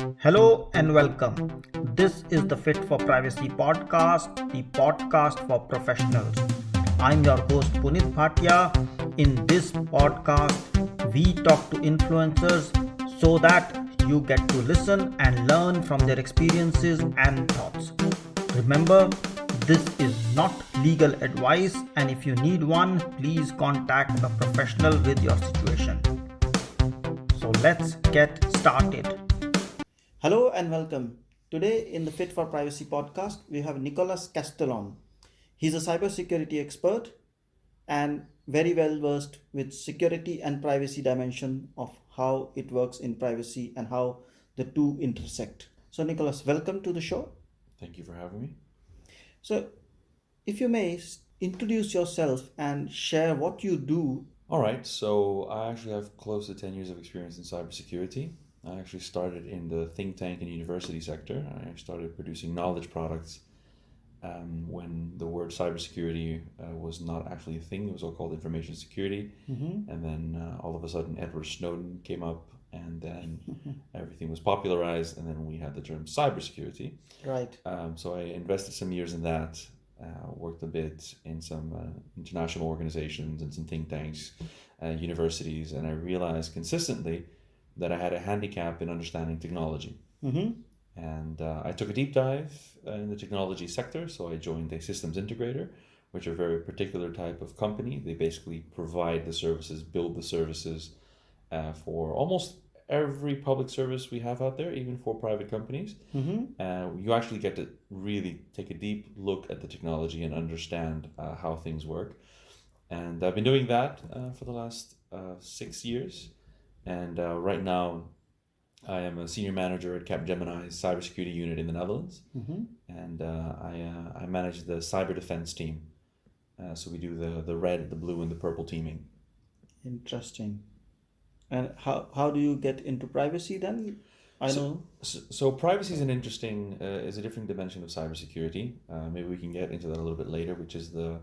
Hello and welcome. This is the Fit for Privacy Podcast, the podcast for professionals. I'm your host Punit Bhatia. In this podcast, we talk to influencers so that you get to listen and learn from their experiences and thoughts. Remember, this is not legal advice, and if you need one, please contact a professional with your situation. So let's get started. Hello and welcome. Today in the Fit for Privacy podcast, we have Nicolas Castellon. He's a cybersecurity expert and very well versed with security and privacy dimension of how it works in privacy and how the two intersect. So Nicolas, welcome to the show. Thank you for having me. So if you may introduce yourself and share what you do. All right, so I actually have close to 10 years of experience in cybersecurity. I actually started in the think tank and university sector. I started producing knowledge products when the word cybersecurity was not actually a thing. It was all called information security. And then all of a sudden Edward Snowden came up, and then everything was popularized, and then we had the term cybersecurity. Right. So I invested some years in that, worked a bit in some international organizations and some think tanks, universities, and I realized consistently that I had a handicap in understanding technology. And I took a deep dive in the technology sector. So I joined a systems integrator, which are a very particular type of company. They basically provide the services, build the services for almost every public service we have out there, even for private companies. You actually get to really take a deep look at the technology and understand how things work. And I've been doing that for the last 6 years. And right now, I am a senior manager at Capgemini's cybersecurity unit in the Netherlands. And I manage the cyber defense team. So we do the red, the blue, and the purple teaming. Interesting. And how do you get into privacy then? So privacy is is a different dimension of cybersecurity. Maybe we can get into that a little bit later, which is the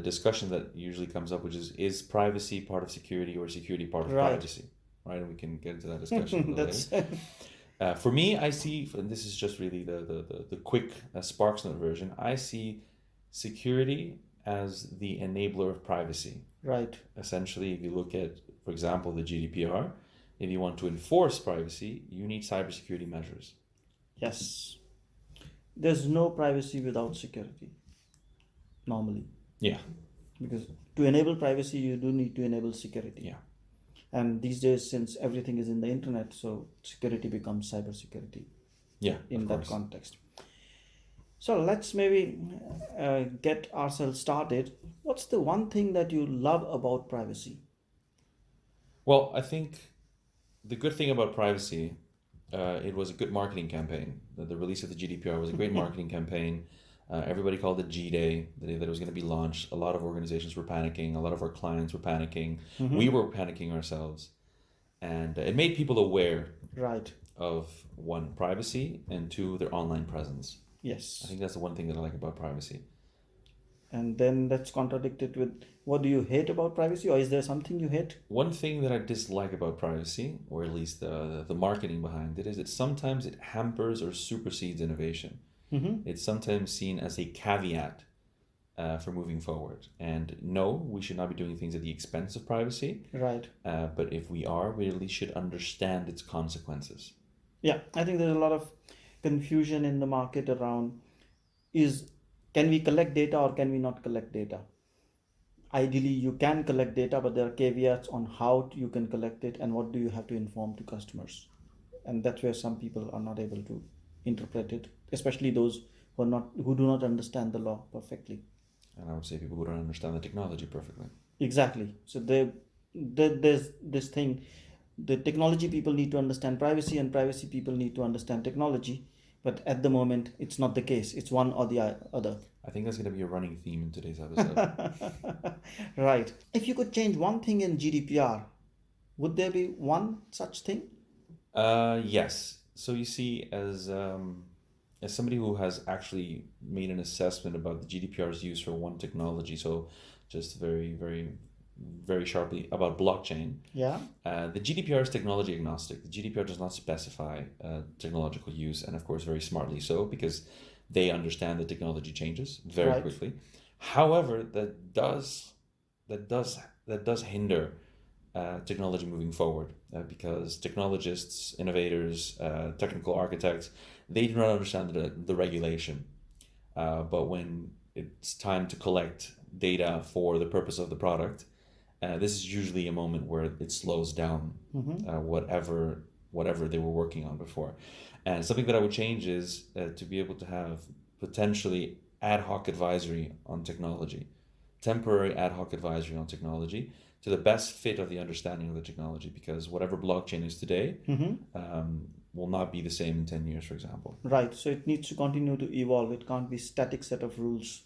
discussion that usually comes up, which is privacy part of security or security part of privacy, right? And we can get into that discussion a little later. For me, I see, and this is just really the quick SparksNote version, I see security as the enabler of privacy. Right. Essentially, if you look at, for example, the GDPR, if you want to enforce privacy, you need cybersecurity measures. Yes. There's no privacy without security, normally. Yeah. Because to enable privacy, you do need to enable security. Yeah. And these days, since everything is in the internet, so security becomes cybersecurity. Yeah. In that context. So let's maybe get ourselves started. What's the one thing that you love about privacy? Well, I think the good thing about privacy, it was a good marketing campaign. The release of the GDPR was a great marketing campaign. Everybody called it G-Day, the day that it was going to be launched. A lot of organizations were panicking. A lot of our clients were panicking. We were panicking ourselves. And it made people aware of, one, privacy, and two, their online presence. Yes. I think that's the one thing that I like about privacy. And then that's contradicted with, what do you hate about privacy, or is there something you hate? One thing that I dislike about privacy, or at least the marketing behind it, is that sometimes it hampers or supersedes innovation. It's sometimes seen as a caveat for moving forward. And no, we should not be doing things at the expense of privacy. Right. But if we are, we at least should understand its consequences. Yeah, I think there's a lot of confusion in the market around can we collect data or can we not collect data? Ideally, you can collect data, but there are caveats on how you can collect it and what do you have to inform to customers. And that's where some people are not able to interpret it, especially those who do not understand the law perfectly. And I would say people who don't understand the technology perfectly. Exactly. So there's this thing, the technology people need to understand privacy and privacy people need to understand technology. But at the moment, it's not the case. It's one or the other. I think that's going to be a running theme in today's episode. Right. If you could change one thing in GDPR, would there be one such thing? Yes. So you see, as somebody who has actually made an assessment about the GDPR's use for one technology, so just very, very very sharply about blockchain. Yeah. The GDPR is technology agnostic. The GDPR does not specify technological use, and of course, very smartly so, because they understand that technology changes very quickly. However, that does hinder technology moving forward, because technologists, innovators, technical architects, they do not understand the regulation. But when it's time to collect data for the purpose of the product, this is usually a moment where it slows down whatever they were working on before. And something that I would change is to be able to have potentially ad hoc advisory on technology, temporary ad hoc advisory on technology, to the best fit of the understanding of the technology, because whatever blockchain is today will not be the same in 10 years, for example. Right. So it needs to continue to evolve. It can't be static set of rules.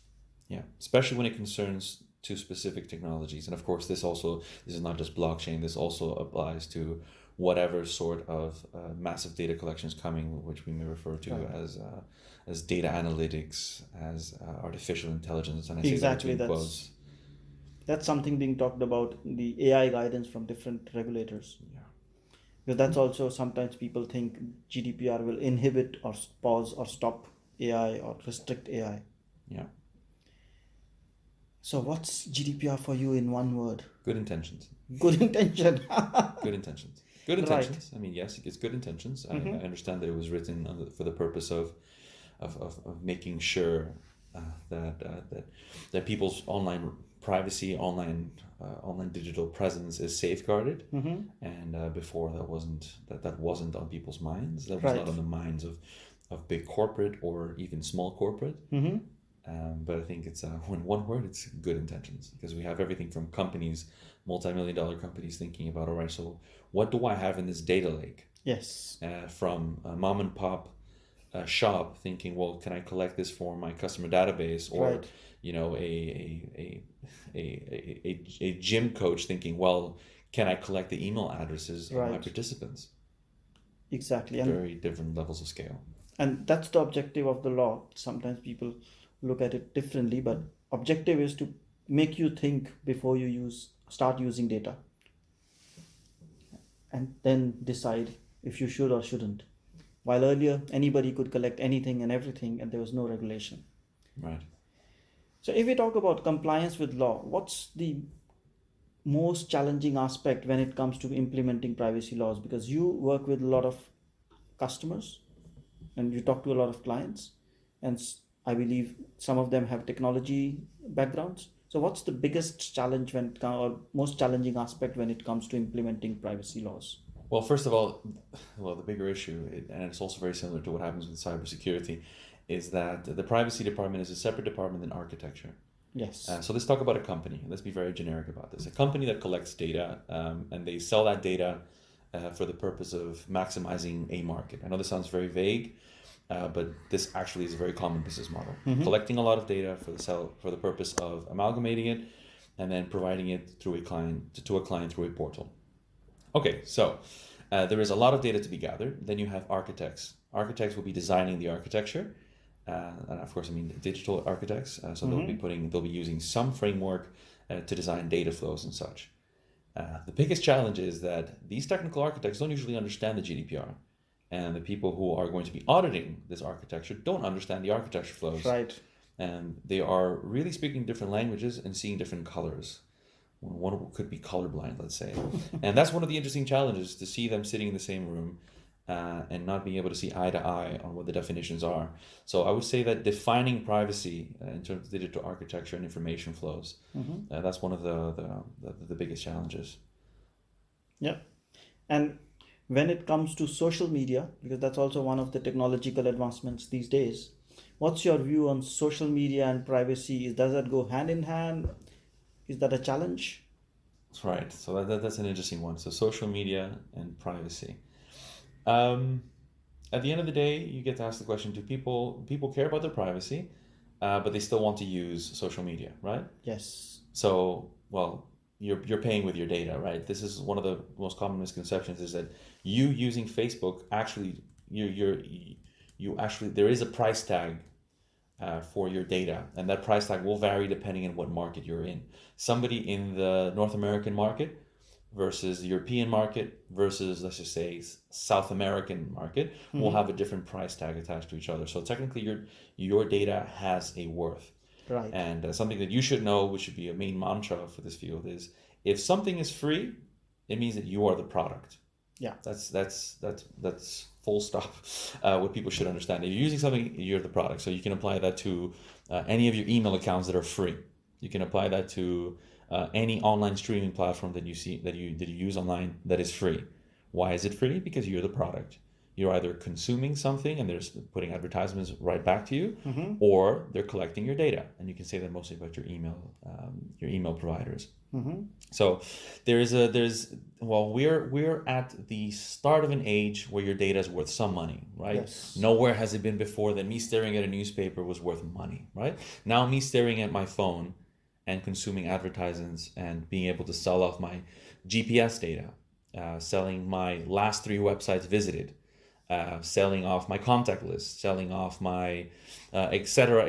Yeah, especially when it concerns to specific technologies. And of course, this is not just blockchain. This also applies to whatever sort of massive data collection is coming, which we may refer to as data analytics, as artificial intelligence. And I say that between quotes. That's something being talked about, the AI guidance from different regulators. Yeah. Because that's also, sometimes people think GDPR will inhibit or pause or stop AI or restrict AI. Yeah. So what's GDPR for you in one word? Good intentions. Good intention. Good intentions. Good intentions. Right. I mean, yes, it's good intentions. I understand that it was written for the purpose of making sure that people's online privacy, online digital presence is safeguarded. And before that wasn't on people's minds. That was not on the minds of big corporate or even small corporate. But I think it's in one word, it's good intentions, because we have everything from companies, multi-million-dollar companies, thinking about, all right, so what do I have in this data lake? Yes. From a mom and pop shop thinking, well, can I collect this for my customer database? Or a gym coach thinking, well, can I collect the email addresses of my participants? Exactly. Very different levels of scale. And that's the objective of the law. Sometimes people look at it differently, but objective is to make you think before you start using data, and then decide if you should or shouldn't. While earlier anybody could collect anything and everything and there was no regulation. Right. So if we talk about compliance with law, what's the most challenging aspect when it comes to implementing privacy laws? Because you work with a lot of customers and you talk to a lot of clients, and I believe some of them have technology backgrounds. So what's the biggest challenge or most challenging aspect when it comes to implementing privacy laws? Well, first of all, the bigger issue, and it's also very similar to what happens with cybersecurity, is that the privacy department is a separate department than architecture. Yes. So let's talk about a company. Let's be very generic about this. A company that collects data and they sell that data for the purpose of maximizing a market. I know this sounds very vague, but this actually is a very common business model. Collecting a lot of data for the purpose of amalgamating it and then providing it to a client through a portal. Okay, so there is a lot of data to be gathered. Then you have architects. Architects will be designing the architecture, and of course, I mean digital architects. So they'll be using some framework to design data flows and such. The biggest challenge is that these technical architects don't usually understand the GDPR, and the people who are going to be auditing this architecture don't understand the architecture flows. Right. And they are really speaking different languages and seeing different colors. One could be colorblind, let's say. And that's one of the interesting challenges, to see them sitting in the same room and not being able to see eye to eye on what the definitions are. So I would say that defining privacy in terms of digital architecture and information flows, that's one of the biggest challenges. Yeah. And when it comes to social media, because that's also one of the technological advancements these days, what's your view on social media and privacy? Does that go hand in hand? Is that a challenge? Right. So that's an interesting one. So social media and privacy. At the end of the day, you get to ask the question: do people care about their privacy, but they still want to use social media, right? Yes. So, well, you're paying with your data, right? This is one of the most common misconceptions: is that you using Facebook actually there is a price tag for your data, and that price tag will vary depending on what market you're in. Somebody in the North American market versus the European market versus, let's just say, South American market will have a different price tag attached to each other. So technically your data has a worth. Right. And something that you should know, which should be a main mantra for this field, is if something is free, it means that you are the product. Yeah. That's full stop. What people should understand. If you're using something, you're the product. So you can apply that to any of your email accounts that are free. You can apply that to any online streaming platform that you see that you use online that is free. Why is it free? Because you're the product. You're either consuming something and they're putting advertisements right back to you, or they're collecting your data. And you can say that mostly about your email providers. So we're at the start of an age where your data is worth some money, right? Yes. Nowhere has it been before that me staring at a newspaper was worth money, right? Now me staring at my phone and consuming advertisements and being able to sell off my GPS data, selling my last 3 websites visited, selling off my contact list, selling off my et cetera.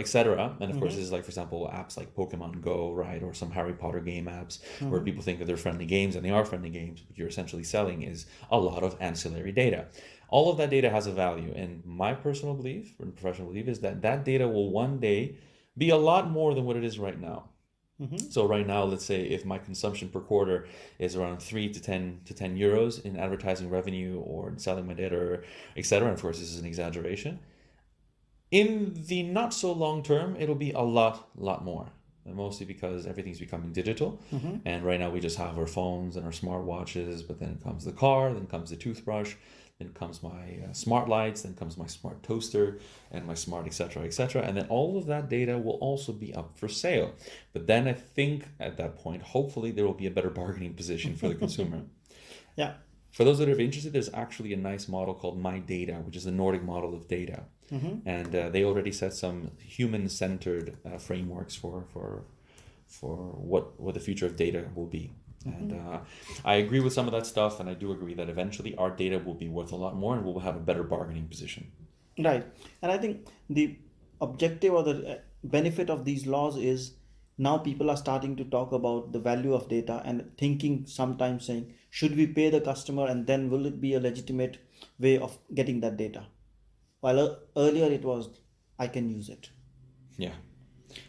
And of course, this is like, for example, apps like Pokemon Go, right? Or some Harry Potter game apps where people think that they're friendly games, and they are friendly games. What you're essentially selling is a lot of ancillary data. All of that data has a value. And my personal belief and professional belief is that that data will one day be a lot more than what it is right now. So right now, let's say if my consumption per quarter is around 3 to 10 euros in advertising revenue or in selling my data, etc. And of course, this is an exaggeration. In the not so long term, it'll be a lot more. Mostly because everything's becoming digital. And right now we just have our phones and our smartwatches, but then comes the car, then comes the toothbrush, then comes my smart lights, then comes my smart toaster and my smart etc. And then all of that data will also be up for sale. But then I think at that point, hopefully there will be a better bargaining position for the consumer. Yeah. For those that are interested, there's actually a nice model called My Data, which is the Nordic model of data. And they already set some human-centered frameworks for what the future of data will be. And I agree with some of that stuff, and I do agree that eventually our data will be worth a lot more and we'll have a better bargaining position. Right. And I think the objective or the benefit of these laws is now people are starting to talk about the value of data and thinking sometimes saying, should we pay the customer and then will it be a legitimate way of getting that data? While earlier it was, I can use it. Yeah,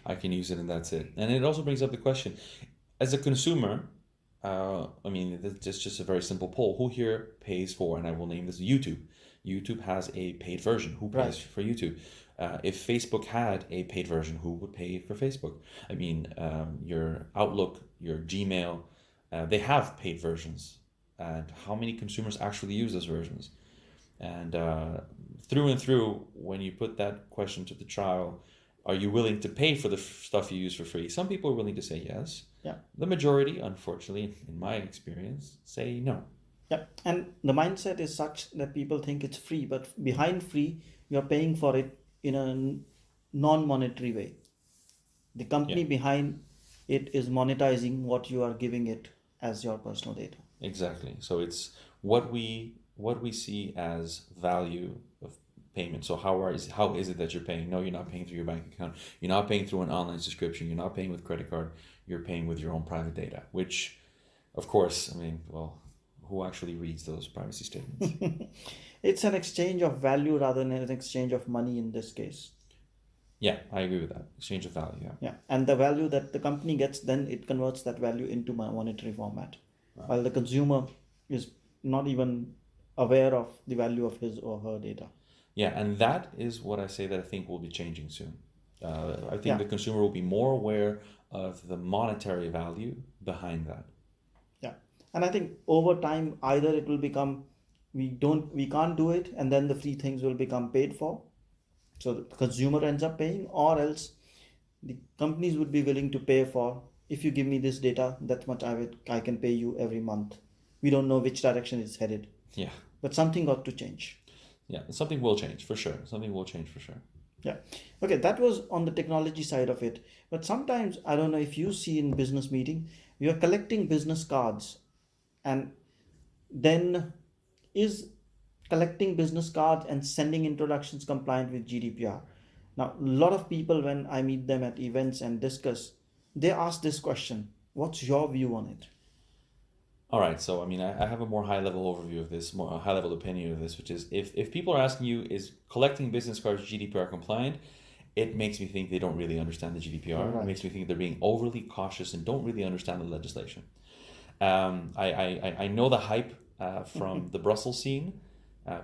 I can use it and that's it. And it also brings up the question, as a consumer, I mean, it's just a very simple poll. Who here pays for, and I will name this YouTube. YouTube has a paid version. Who pays for YouTube? If Facebook had a paid version, who would pay for Facebook? I mean, your Outlook, your Gmail, they have paid versions. And how many consumers actually use those versions? And through, when you put that question to the trial, are you willing to pay for the stuff you use for free? Some people are willing to say yes. Yeah. The majority, unfortunately, in my experience, say no. Yeah. And the mindset is such that people think it's free, but behind free, you're paying for it in a non-monetary way. The company behind it is monetizing what you are giving it as your personal data. Exactly. So it's what we see as value of payment. So how is it that you're paying? No, you're not paying through your bank account. You're not paying through an online subscription. You're not paying with credit card. You're paying with your own private data, which, of course, I mean, well, who actually reads those privacy statements? It's an exchange of value rather than an exchange of money in this case. Yeah, I agree with that. Exchange of value, yeah. Yeah, and the value that the company gets, then it converts that value into my monetary format. Right. While the consumer is not even aware of the value of his or her data. Yeah, and that is what I say that I think will be changing soon. I think the consumer will be more aware of the monetary value behind that. Yeah, and I think over time, either it will become we can't do it, and then the free things will become paid for. So the consumer ends up paying, or else the companies would be willing to pay for, if you give me this data, that much I can pay you every month. We don't know which direction it's headed. Yeah. But something got to change. Yeah, something will change for sure. Something will change for sure. Yeah. Okay, that was on the technology side of it. But sometimes, I don't know if you see in business meeting, you're collecting business cards, and then is collecting business cards and sending introductions compliant with GDPR? Now, a lot of people, when I meet them at events and discuss, they ask this question: what's your view on it? All right, so I mean, I have a more high-level overview of this, more a high-level opinion of this, which is if people are asking you, is collecting business cards GDPR compliant, it makes me think they don't really understand the GDPR. Right. It makes me think they're being overly cautious and don't really understand the legislation. I know the hype from the Brussels scene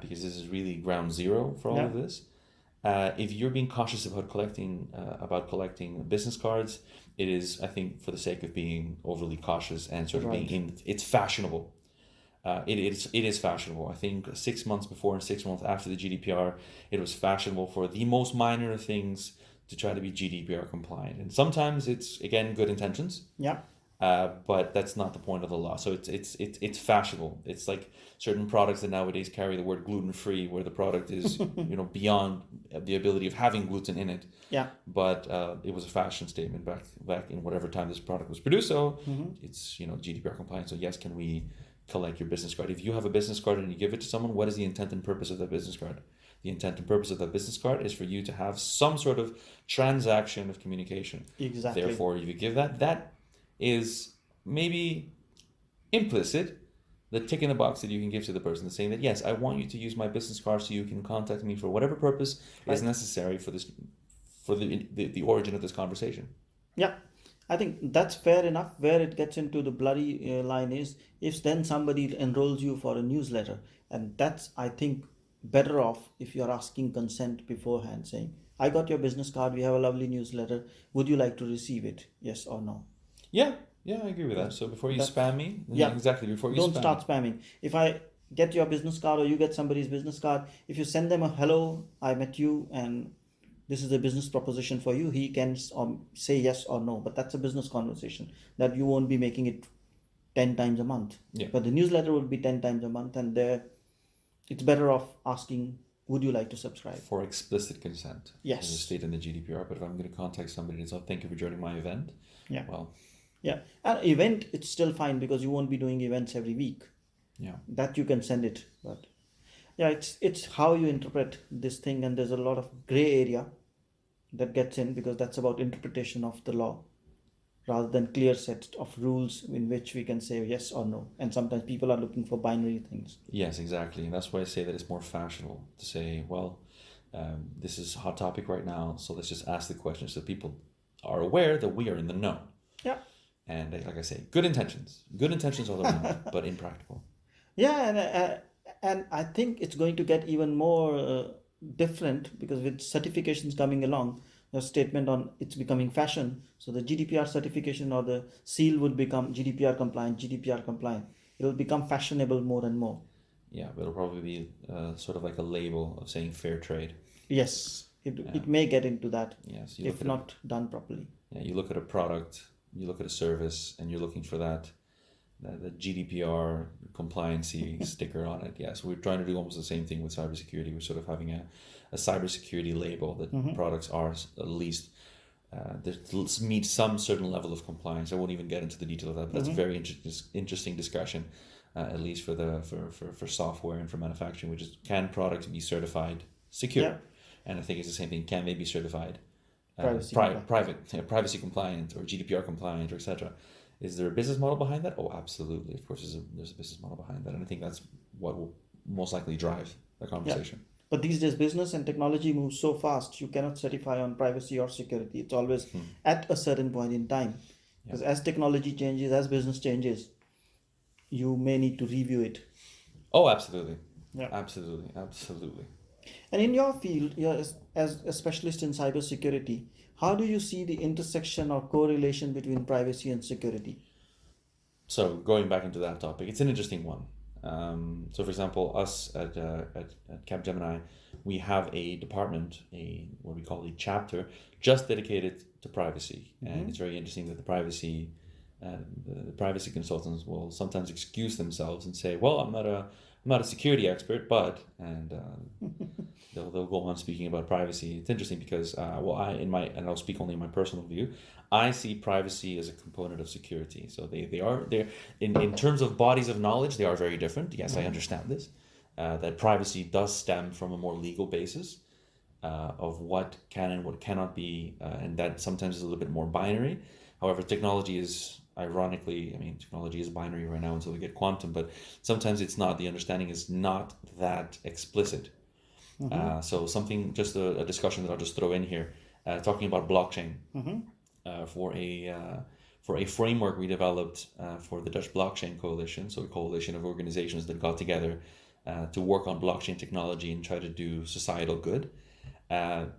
because this is really ground zero for all of this. If you're being cautious about collecting business cards, it is, I think, for the sake of being overly cautious and sort of being it's fashionable. It is fashionable. I think 6 months before and 6 months after the GDPR, it was fashionable for the most minor things to try to be GDPR compliant. And sometimes it's, again, good intentions. Yeah. But that's not the point of the law. So it's fashionable. It's like certain products that nowadays carry the word gluten-free, where the product is beyond the ability of having gluten in it. Yeah. But it was a fashion statement back in whatever time this product was produced. So it's GDPR compliant. So yes, can we collect your business card? If you have a business card and you give it to someone, what is the intent and purpose of that business card? The intent and purpose of that business card is for you to have some sort of transaction of communication. Exactly. Therefore, if you give that is maybe implicit, the tick in the box that you can give to the person saying that, yes, I want you to use my business card so you can contact me for whatever purpose is necessary for the origin of this conversation. Yeah, I think that's fair enough. Where it gets into the bloody line is if then somebody enrolls you for a newsletter, and that's, I think, better off if you're asking consent beforehand, saying, I got your business card, we have a lovely newsletter, would you like to receive it, yes or no? Yeah, I agree with that. So before you spam me, exactly, before you don't start spamming. If I get your business card or you get somebody's business card, if you send them a hello, I met you and this is a business proposition for you, he can say yes or no, but that's a business conversation that you won't be making it 10 times a month. Yeah. But the newsletter would be 10 times a month, and there it's better off asking, would you like to subscribe? For explicit consent. Yes. As stated in the GDPR, but if I'm going to contact somebody and say, thank you for joining my event. Yeah. Well. Yeah. An event, it's still fine because you won't be doing events every week. Yeah. That you can send it. But yeah, it's how you interpret this thing, and there's a lot of gray area that gets in because that's about interpretation of the law rather than clear set of rules in which we can say yes or no. And sometimes people are looking for binary things. Yes, exactly. And that's why I say that it's more fashionable to say, well, this is a hot topic right now, so let's just ask the question so people are aware that we are in the know. Yeah. And like I say, good intentions all around, but impractical. Yeah, and I think it's going to get even more different because with certifications coming along, a statement on it's becoming fashion. So the GDPR certification or the seal would become GDPR compliant. It will become fashionable more and more. Yeah, but it'll probably be sort of like a label of saying fair trade. Yes, it may get into that. Yes, if not done properly. Yeah, you look at a product, you look at a service, and you're looking for the GDPR compliancy sticker on it. Yes, we're trying to do almost the same thing with cybersecurity. We're sort of having a cybersecurity label that products are at least that meet some certain level of compliance. I won't even get into the detail of that, but that's a very interesting discussion, at least for software and for manufacturing, which is, can products be certified secure? Yeah. And I think it's the same thing. Can they be certified privacy compliant or GDPR compliant, or etc.? Is there a business model behind that? Oh, absolutely. Of course, there's a business model behind that. And I think that's what will most likely drive the conversation. Yeah. But these days, business and technology moves so fast, you cannot certify on privacy or security. It's always at a certain point in time. Because as technology changes, as business changes, you may need to review it. Oh, absolutely. Yeah. Absolutely. And in your field, as a specialist in cybersecurity, how do you see the intersection or correlation between privacy and security? So going back into that topic, it's an interesting one. So for example, us at Capgemini, we have a department, what we call a chapter, just dedicated to privacy. And it's very interesting that the privacy consultants will sometimes excuse themselves and say, well, I'm not a security expert, but, and they'll go on speaking about privacy. It's interesting because, and I'll speak only in my personal view, I see privacy as a component of security. So they're in terms of bodies of knowledge, they are very different. Yes, I understand this, that privacy does stem from a more legal basis. of what can and what cannot be, and that sometimes is a little bit more binary. However, technology is, ironically, technology is binary right now until we get quantum, but sometimes it's not. The understanding is not that explicit. So something, just a discussion that I'll just throw in here, talking about blockchain. For a framework we developed for the Dutch Blockchain Coalition, so a coalition of organizations that got together to work on blockchain technology and try to do societal good. But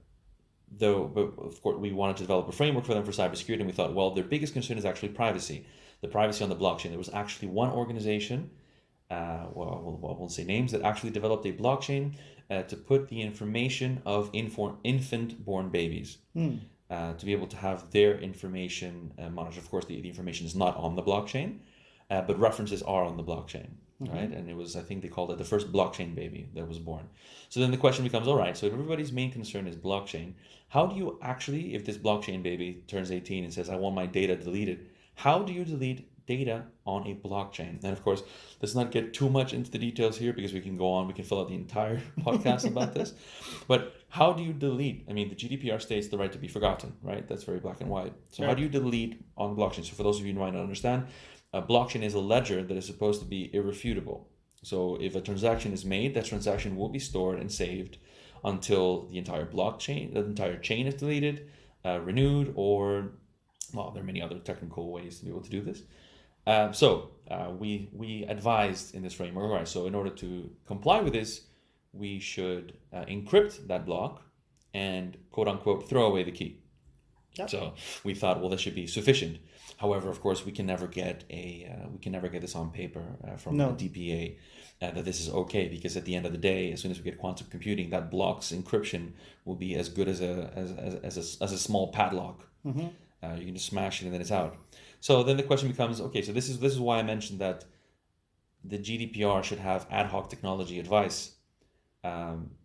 of course, we wanted to develop a framework for them for cybersecurity, and we thought, well, their biggest concern is actually privacy, the privacy on the blockchain. There was actually one organization, I won't say names, that actually developed a blockchain to put the information of infant-born babies, to be able to have their information monitored. Of course, the information is not on the blockchain, but references are on the blockchain. Right, and it was, I think they called it the first blockchain baby that was born. So then the question becomes, all right, so if everybody's main concern is blockchain, how do you actually, if this blockchain baby turns 18 and says, I want my data deleted, how do you delete data on a blockchain? And of course, let's not get too much into the details here, because we can go on, we can fill out the entire podcast about this. But how do you delete? The GDPR states the right to be forgotten, right? That's very black and white. So right. How do you delete on blockchain? So for those of you who might not understand, a blockchain is a ledger that is supposed to be irrefutable. So if a transaction is made, that transaction will be stored and saved until the entire chain is deleted, renewed, or, well, there are many other technical ways to be able to do this. So we advised in this framework, all right, so in order to comply with this, we should encrypt that block and, quote unquote, throw away the key. Yep. So we thought, well, this should be sufficient. However, of course, we can never get this on paper from the DPA that this is okay, because at the end of the day, as soon as we get quantum computing, that block's encryption will be as good as a small padlock. You can just smash it and then it's out. So then the question becomes, okay, so this is why I mentioned that the GDPR should have ad hoc technology advice.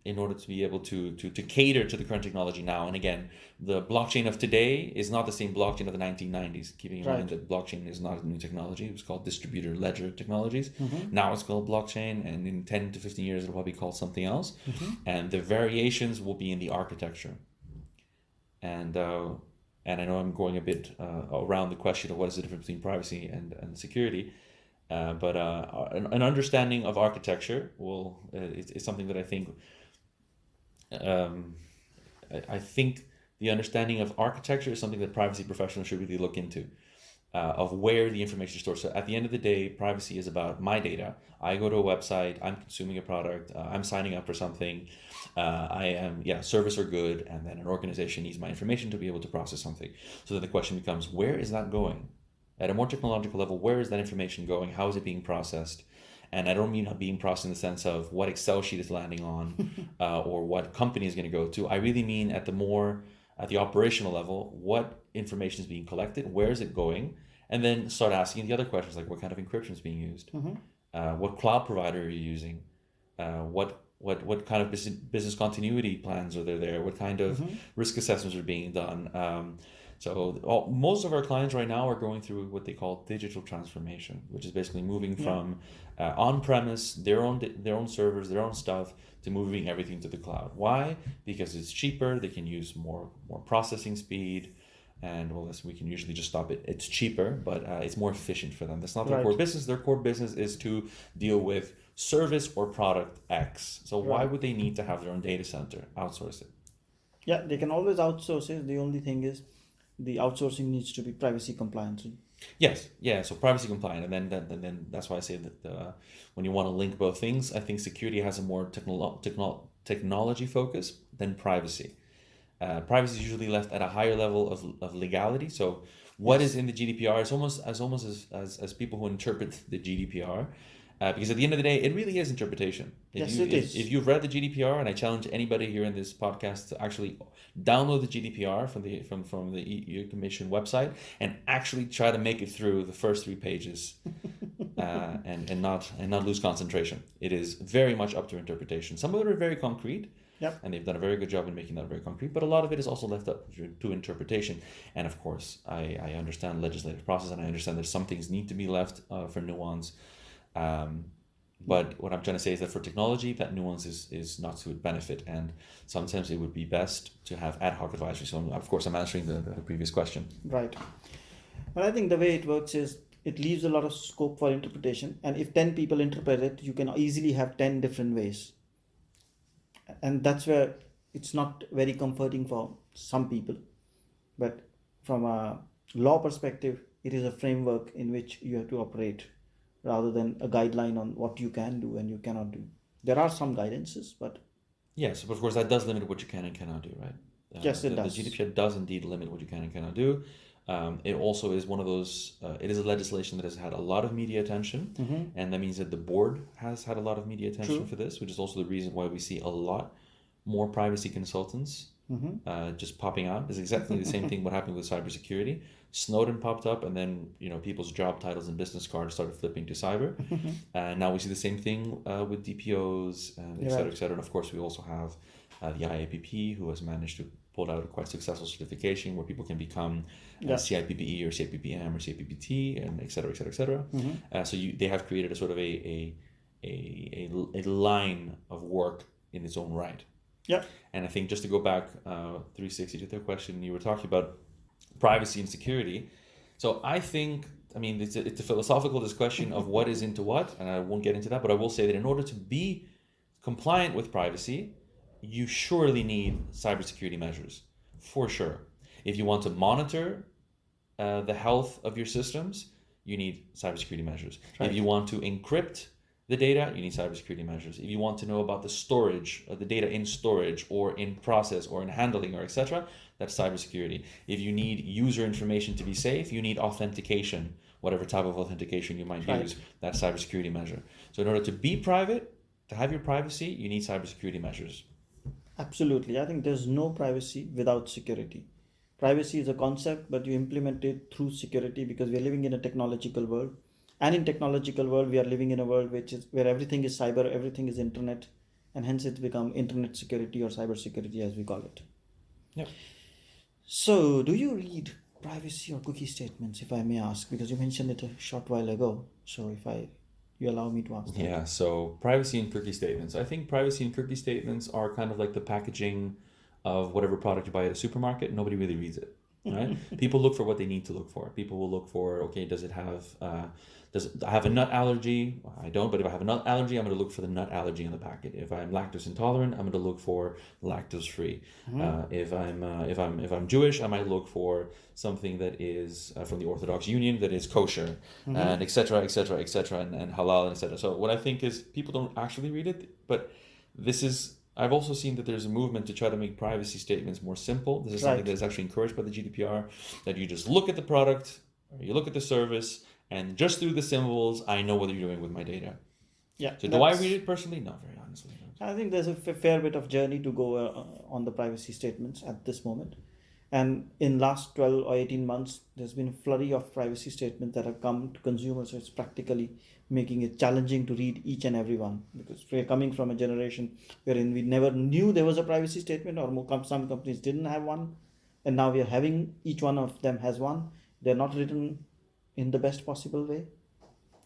In order to be able to cater to the current technology now. And again, the blockchain of today is not the same blockchain of the 1990s, keeping in mind that blockchain is not a new technology. It was called distributed ledger technologies. Now it's called blockchain, and in 10 to 15 years it'll probably be called something else. And the variations will be in the architecture. And I know I'm going a bit around the question of what is the difference between privacy and security. But an understanding of architecture is something that I think. I think the understanding of architecture is something that privacy professionals should really look into, of where the information is stored. So at the end of the day, privacy is about my data. I go to a website, I'm consuming a product, I'm signing up for something, service or good, and then an organization needs my information to be able to process something. So then the question becomes, where is that going? At a more technological level, where is that information going? How is it being processed? And I don't mean being processed in the sense of what Excel sheet is landing on or what company is going to go to. I really mean at the operational level, what information is being collected, where is it going? And then start asking the other questions, like what kind of encryption is being used? What cloud provider are you using? What kind of business continuity plans are there? What kind of risk assessments are being done? So most of our clients right now are going through what they call digital transformation, which is basically moving from on-premise, their own servers, their own stuff, to moving everything to the cloud. Why? Because it's cheaper. They can use more processing speed, and we can usually just stop it. It's cheaper, but it's more efficient for them. That's not their core business. Their core business is to deal with service or product X. So why would they need to have their own data center? Outsource it. Yeah, they can always outsource it. The only thing is, the outsourcing needs to be privacy compliant. Yes, yeah. So privacy compliant, and then that's why I say that when you want to link both things, I think security has a more technology focus than privacy. Privacy is usually left at a higher level of legality. So what is in the GDPR? It's almost as people who interpret the GDPR. Because at the end of the day, it really is interpretation. If you've read the GDPR, and I challenge anybody here in this podcast to actually download the GDPR from the EU Commission website and actually try to make it through the first 3 pages, and not lose concentration. It is very much up to interpretation. Some of it are very concrete. Yep. And they've done a very good job in making that very concrete, but a lot of it is also left up to interpretation. And of course, I understand legislative process, and I understand that some things need to be left for nuance. But what I'm trying to say is that for technology, that nuance is not to benefit, and sometimes it would be best to have ad hoc advisory. So of course, I'm answering the previous question. Right. But I think the way it works is it leaves a lot of scope for interpretation. And if 10 people interpret it, you can easily have 10 different ways. And that's where it's not very comforting for some people. But from a law perspective, it is a framework in which you have to operate rather than a guideline on what you can do and you cannot do. There are some guidances, but yes, but of course that does limit what you can and cannot do, right? Yes, it does. The GDPR does indeed limit what you can and cannot do. It also is one of those, it is a legislation that has had a lot of media attention, and that means that the board has had a lot of media attention True. for this, which is also the reason why we see a lot more privacy consultants just popping out. It's exactly the same thing what happened with cybersecurity. Snowden popped up, and then people's job titles and business cards started flipping to cyber. And now we see the same thing with DPOs, and et cetera, et cetera. And of course, we also have the IAPP, who has managed to pull out a quite successful certification where people can become CIPPE or CIPPM or CIPPT, and et cetera, et cetera, et cetera. So they have created a sort of a line of work in its own right. Yeah. And I think just to go back 360 to the question, you were talking about privacy and security. So I think, it's a philosophical discussion of what is into what, and I won't get into that, but I will say that in order to be compliant with privacy, you surely need cybersecurity measures, for sure. If you want to monitor the health of your systems, you need cybersecurity measures. Right. If you want to encrypt the data, you need cybersecurity measures. If you want to know about the storage, the data in storage or in process or in handling or etc., that's cybersecurity. If you need user information to be safe, you need authentication, whatever type of authentication you might use, that's cybersecurity measure. So in order to be private, to have your privacy, you need cybersecurity measures. Absolutely. I think there's no privacy without security. Privacy is a concept, but you implement it through security because we are living in a technological world. And in technological world, we are living in a world where everything is cyber, everything is internet, and hence it's become internet security or cyber security as we call it. Yep. So do you read privacy or cookie statements, if I may ask? Because you mentioned it a short while ago. So you allow me to ask that. Yeah, so privacy and cookie statements. I think privacy and cookie statements are kind of like the packaging of whatever product you buy at a supermarket. Nobody really reads it, right? People look for what they need to look for. People will look for, okay, does it have I have a nut allergy? I don't, but if I have a nut allergy, I'm going to look for the nut allergy on the packet. If I'm lactose intolerant, I'm going to look for lactose free. If I'm Jewish, I might look for something that is from the Orthodox Union that is kosher, and etc., etc., etc., and halal, and etc. So what I think is people don't actually read it, but I've also seen that there's a movement to try to make privacy statements more simple. This is something that is actually encouraged by the GDPR, that you just look at the product, or you look at the service, and just through the symbols, I know what you're doing with my data. Yeah. So do I read it personally? No, very honestly. I think there's a fair bit of journey to go on the privacy statements at this moment. And in last 12 or 18 months, there's been a flurry of privacy statements that have come to consumers. So it's practically making it challenging to read each and every one, because we're coming from a generation wherein we never knew there was a privacy statement, or some companies didn't have one. And now we are having, each one of them has one. They're not written in the best possible way.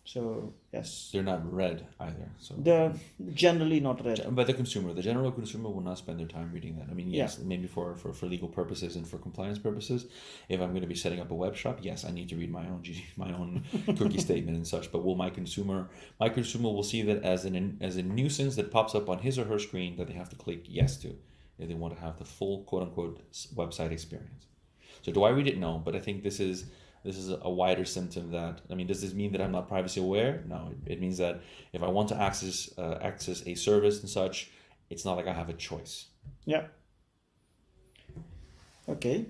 So yes, they're not read either. So they're generally not read. But the general consumer will not spend their time reading that. Yes, maybe for legal purposes and for compliance purposes. If I'm going to be setting up a web shop, yes, I need to read my own cookie statement and such. But will my consumer will see that as a nuisance that pops up on his or her screen that they have to click yes to if they want to have the full quote unquote website experience. So do I read it? No, but I think this is a wider symptom that, does this mean that I'm not privacy aware? No, it means that if I want to access a service and such, it's not like I have a choice. Yeah. Okay.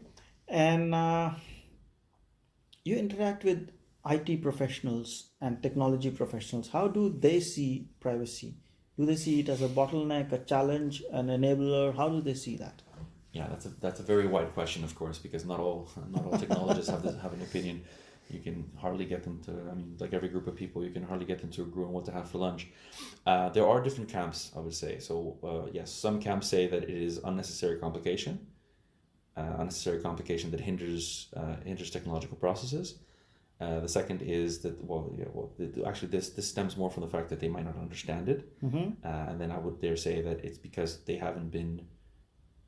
And you interact with IT professionals and technology professionals. How do they see privacy? Do they see it as a bottleneck, a challenge, an enabler? How do they see that? Yeah, that's a very wide question, of course, because not all technologists have an opinion. You can hardly get them to, like every group of people, you can hardly get them to agree on what to have for lunch. There are different camps, I would say. So yes, some camps say that it is unnecessary complication that hinders technological processes. The second is that, actually this stems more from the fact that they might not understand it. And then I would dare say that it's because they haven't been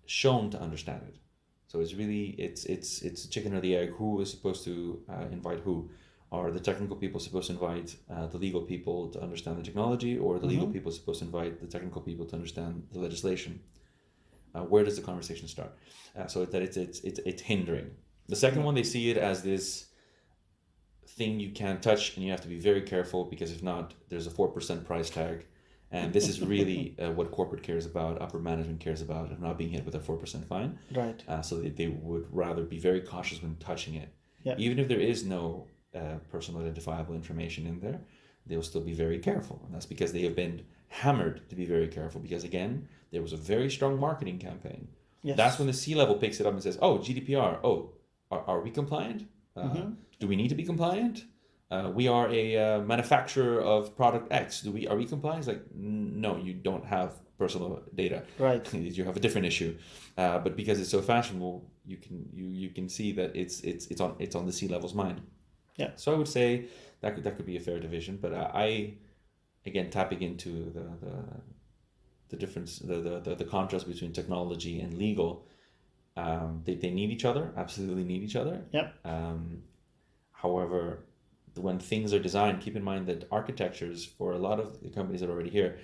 shown to understand it. So it's really, it's a chicken or the egg. Who is supposed to invite who? Are the technical people supposed to invite the legal people to understand the technology, or the legal people supposed to invite the technical people to understand the legislation? Where does the conversation start? So that it's hindering. The second one, they see it as this thing you can't touch, and you have to be very careful, because if not, there's a 4% price tag. And this is really what corporate cares about, upper management cares about, of not being hit with a 4% fine. Right. So they would rather be very cautious when touching it. Yeah. Even if there is no personal identifiable information in there, they'll still be very careful. And that's because they have been hammered to be very careful, because again, there was a very strong marketing campaign. Yes. That's when the C-level picks it up and says, oh, GDPR, are we compliant? Do we need to be compliant? We are a manufacturer of product X. Are we compliant? It's like, no, you don't have personal data. Right. You have a different issue. But because it's so fashionable, you can see that it's on the C-level's mind. Yeah. So I would say that could be a fair division. But I again, tapping into the difference, the contrast between technology and legal. They need each other, absolutely need each other. Yeah. However, when things are designed, keep in mind that architectures for a lot of the companies that are already here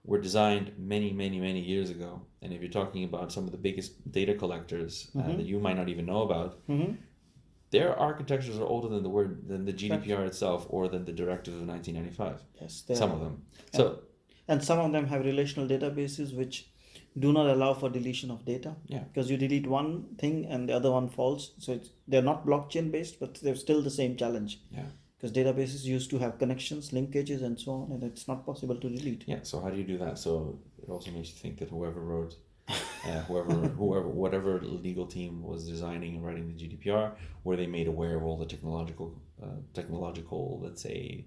were designed many, many, many years ago. And if you're talking about some of the biggest data collectors that you might not even know about, their architectures are older than the GDPR itself, or than the directive of 1995. Yes, some of them. And some of them have relational databases which do not allow for deletion of data. Yeah. Because you delete one thing and the other one falls. So they're not blockchain based, but they're still the same challenge. Yeah. Because databases used to have connections, linkages, and so on, and it's not possible to delete. Yeah. So how do you do that? So it also makes you think that whoever wrote, whatever legal team was designing and writing the GDPR, were they made aware of all the technological, let's say,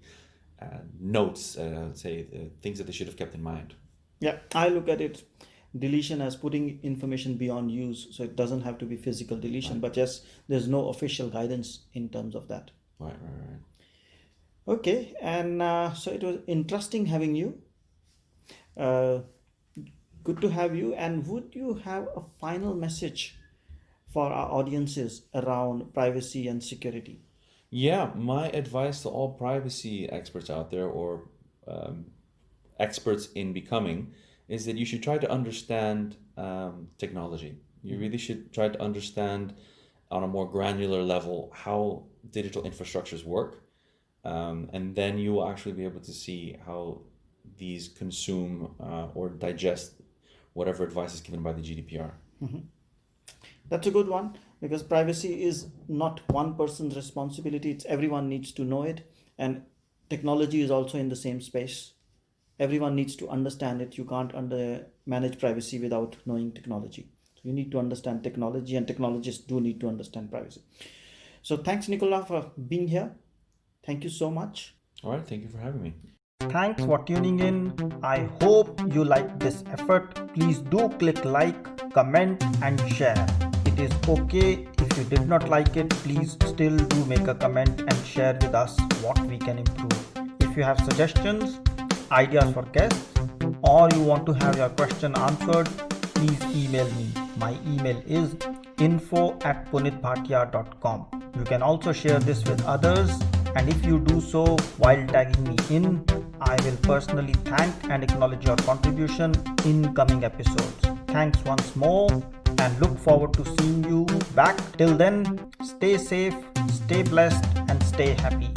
notes, things that they should have kept in mind. Yeah, I look at it, deletion as putting information beyond use, so it doesn't have to be physical deletion. But yes, there's no official guidance in terms of that. Right. Okay, and so it was interesting having you. Good to have you. And would you have a final message for our audiences around privacy and security? Yeah, my advice to all privacy experts out there, or experts in becoming, is that you should try to understand technology. You really should try to understand on a more granular level how digital infrastructures work. And then you will actually be able to see how these consume or digest whatever advice is given by the GDPR. That's a good one, because privacy is not one person's responsibility. It's everyone needs to know it. And technology is also in the same space. Everyone needs to understand it. You can't manage privacy without knowing technology. So you need to understand technology, and technologists do need to understand privacy. So thanks, Nicolas, for being here. Thank you so much. All right. Thank you for having me. Thanks for tuning in. I hope you like this effort. Please do click like, comment and share. It is okay if you did not like it. Please still do make a comment and share with us what we can improve. If you have suggestions, ideas for guests, or you want to have your question answered, please email me. My email is info@punitbhatia.com. You can also share this with others, and if you do so while tagging me in, I will personally thank and acknowledge your contribution in coming episodes. Thanks once more, and look forward to seeing you back. Till then, stay safe, stay blessed and stay happy.